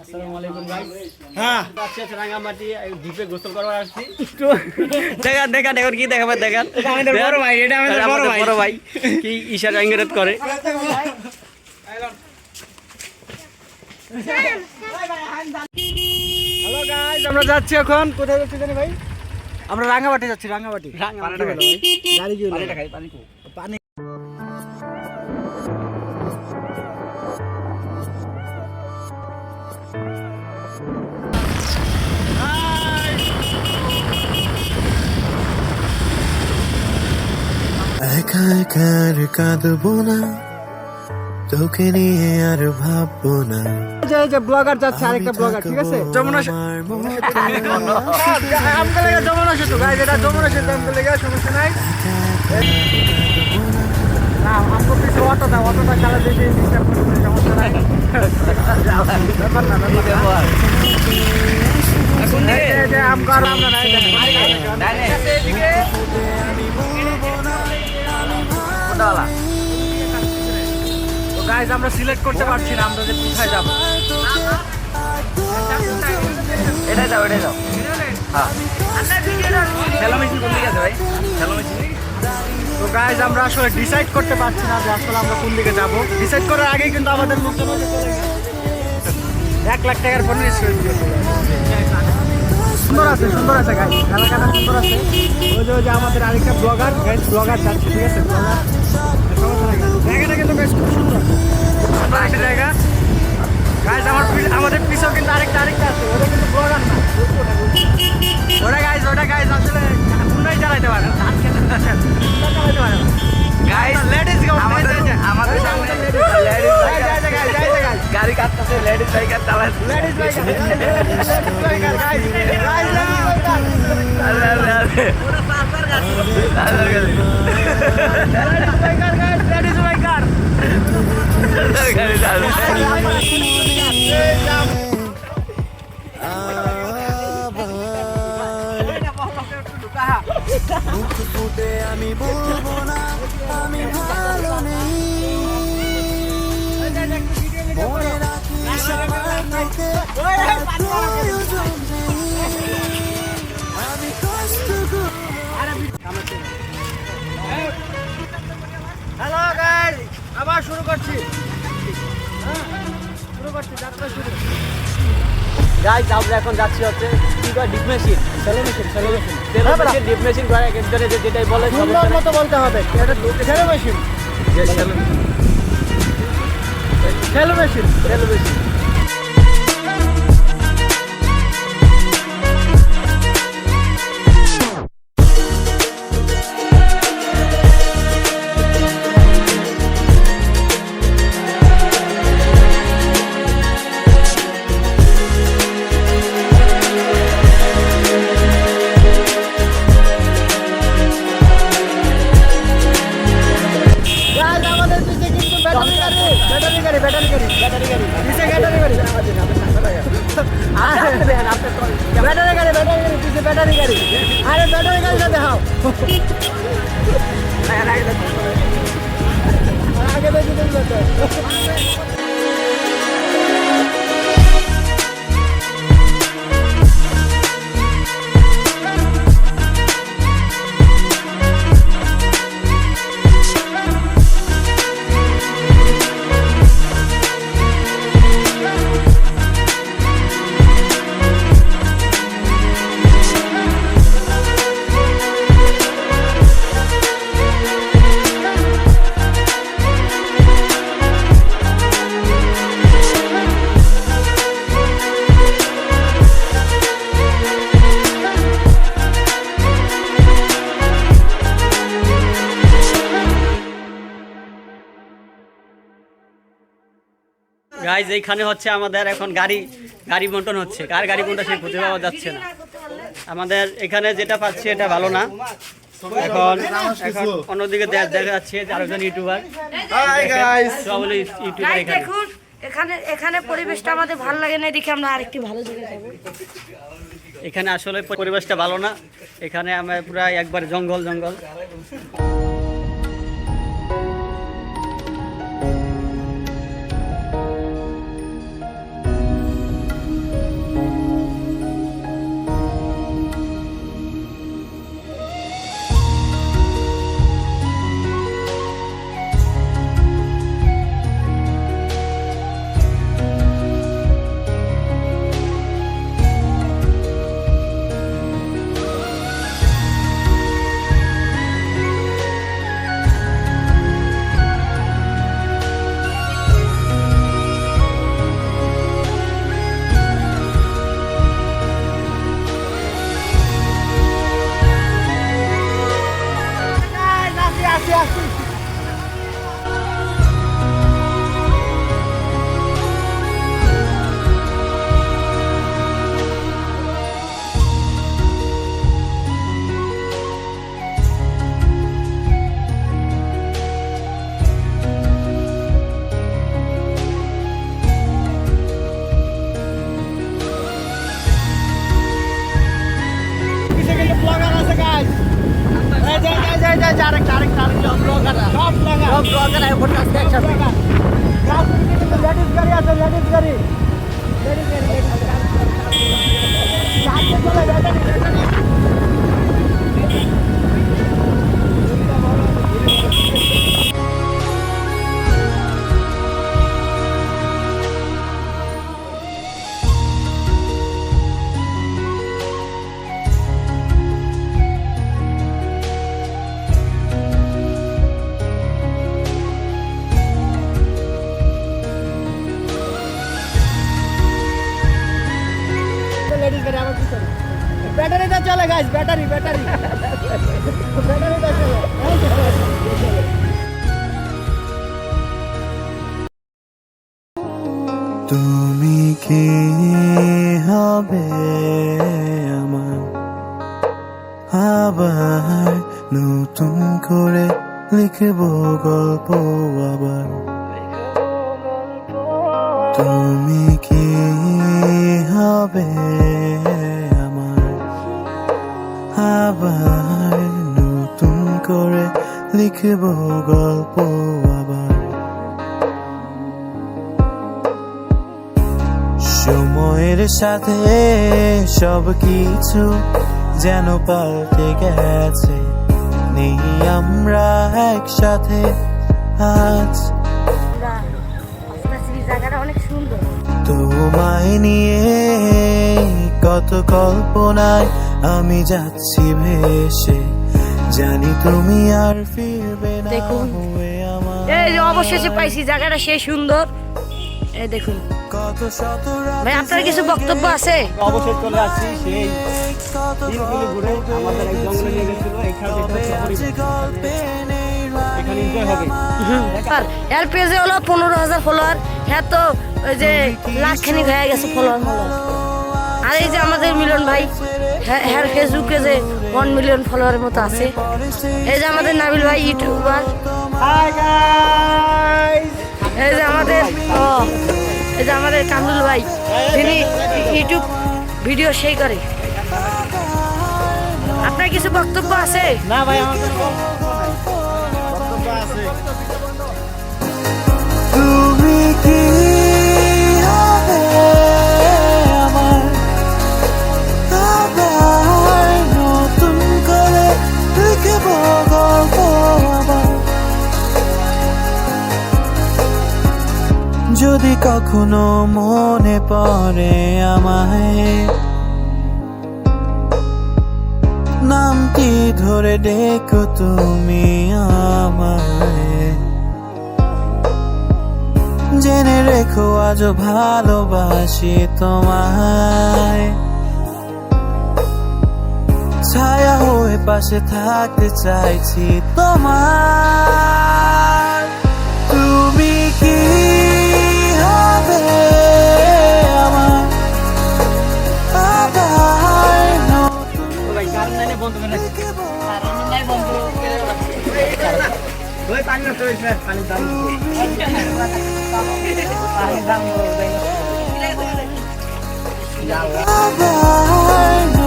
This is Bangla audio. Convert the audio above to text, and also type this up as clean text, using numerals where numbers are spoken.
আসসালামু আলাইকুম গাইস। হ্যাঁ আজকে রাঙ্গামাটি দ্বীপে গোসল করবার আসছি। দেখান এখন কি দেখাবে দেখান। এটা আমাদের বড় ভাই, এটা আমাদের বড় ভাই। কি ইশারা ইঙ্গিত করে। হ্যালো গাইস, আমরা যাচ্ছি এখন কোথায় যাচ্ছি জানি ভাই? আমরা রাঙ্গামাটি যাচ্ছি, রাঙ্গামাটি। গাড়ি কি হলো? পানি একা একা আর কাঁদবো না, তোকে নিয়ে আর ভাববো না। যে ব্লগার যাচ্ছে, আরেকটা ব্লগার, ঠিক আছে? যমুনা আমকে লেগে যমুনা সেতু গাইস, এটা যমুনা সেতু আমকে লেগে, সমস্যা নাই। না আমকে পিছু অটোটা চালা দিতে ডিস্টার্ব করবে, সমস্যা নাই। ব্যাপার না, ব্যাপার না। এখন যে আমকে আর আমরা নাই এদিকে তো গাইস, আমরা সিলেক্ট করতে পারছি না আমরা যে কোথায় যাব। এটাই যাও হ্যাঁ খেলা মেশিন কোন দিকে আছে ভাই? খেলা মেশিন তো গাইস, আমরা আসলে ডিসাইড করতে পারছি না যে আসলে আমরা কোন দিকে যাব। ডিসাইড করার আগেই কিন্তু আমাদের লোকজন চলে গেছে। 1 লাখ টাকার ফোন সুন্দর আছে গাইস, এলাকাটা সুন্দর আছে। ওই যে আমাদের আরেকটা ব্লগার যাচ্ছে, ঠিক আছে? ব্লগার জায়গাটা কিন্তু বেশ খুব সুন্দর একটা জায়গা গাইস। আমাদের পিছনে কিন্তু আরেকটা আছে, ওটা কিন্তু ব্লগার না, ওটা গাইস আসলে কোনটাই চালাইতে পারে না, ধান খেতে চালাইতে পারে না। গাইস লেডিস আমাদের সামনে গাড়ি কাটতেছে, লেডিস বাইকার চালাচ্ছে। মুখ ফুটে আমি বলবো না আমি ভালো নেই, মনে রাখিস আমার তোকে আর প্রয়োজন নেই। আমি কষ্ট হ্যালো গাইস, আবার শুরু করছি গাইস আমরা এখন যাচ্ছি হচ্ছে কি কয় deep machine, shallow machine deep machine করে একজনে যেটাই বলে সুন্দর মতো বলতে হবে। এটা সেলো মেশিন। ব্যাটারি গাড়ি, আরে ব্যাটারি গাড়িটা দেখাও। আগে দেখি গাইজ এইখানে হচ্ছে আমাদের এখন গাড়ি বন্টন হচ্ছে। কার গাড়ি কোনটা সেই খুঁজে পাওয়া যাচ্ছে না। আমাদের এখানে যেটা পাচ্ছি এটা ভালো না। এখন অন্যদিকে দেখা যাচ্ছে আরেকজন ইউটিউবার। হাই গাইস, সবাই ইউটিউবার দেখুন এখানে পরিবেশটা আমাদের ভালো লাগে না, দেখে আমরা আরেকটি ভালো জায়গায় যাব। এখানে আসলে পরিবেশটা ভালো না। এখানে আমরা প্রায় একবার জঙ্গল যে আরেকটা সব ব্লগার এখন আসছে একসাথে। লেডিস গাড়ি আছে, লেডিস গাড়ি। লেডিস গাড়ি আমার পিছনে ব্যাটারিটা চলে গাইস, ব্যাটারিটা চলে। তুমি কি হবে আমার, আবার নতুন করে লিখব গল্প আবার। তুমি কি হবে আমার, আবার নতুন করে লিখব গল্প আবার। সময়ের সাথে সব কিছু যেন পাল্টে গেছে, নেই আমরা একসাথে আজ। আমরা আসতেছি, জায়গাটা অনেক সুন্দর। তোমায় নিয়ে কত কল্পনায় আমি যাচ্ছি ভেসে, জানি তুমি আর ফিরবে না দেখুন। হয়ে আমার। এই যে অবশেষে পাইছি, জায়গাটা সেই সুন্দর। এই দেখুন কত শত ভাই, আপনার কিছু বক্তব্য আছে? অবশ্যই চলে আসছি সেই দিনগুলো ঘুরে। আমাদের এক জঙ্গলে নিয়ে গেছিল, এখানে এনজয় হবে। আর এর পেজে হলো 15,000 ফলোয়ার। হ্যাঁ, তো ওই যে লাখখানিক হয়ে গেছে ফলোয়ার। আর এই যে আমাদের মিলন ভাই, হ্যাঁ ফেসবুকে যে 1 মিলিয়ন ফলোয়ারের মতো আছে। এই যে আমাদের নাবিল ভাই ইউটিউবার। হাই গাইস, এই যে আমাদের এই যে আমাদের কামরুল ভাই, যিনি ইউটিউব ভিডিও সেই করে। আপনার কিছু বক্তব্য আছে? না ভাই, আমার কোনো বক্তব্য আছে। তুমি কি হবে আমার, আবার নতুন করে লিখব গল্প আবার। যদি কখনো মনে পড়ে আমায়, নামটি ধরে ডেকো তুমি আমায়। জেনে রেখো আজও ভালোবাসি তোমায়, ছায়া হয়ে পাশে থাকতে চাইছি তোমার। তুমি কি হবে আমার, আবার নতুন ভাই কারণ নাই বন্ধ করে রাখছি। ওই পানি নষ্ট হয়েছে, পানির দাম আবার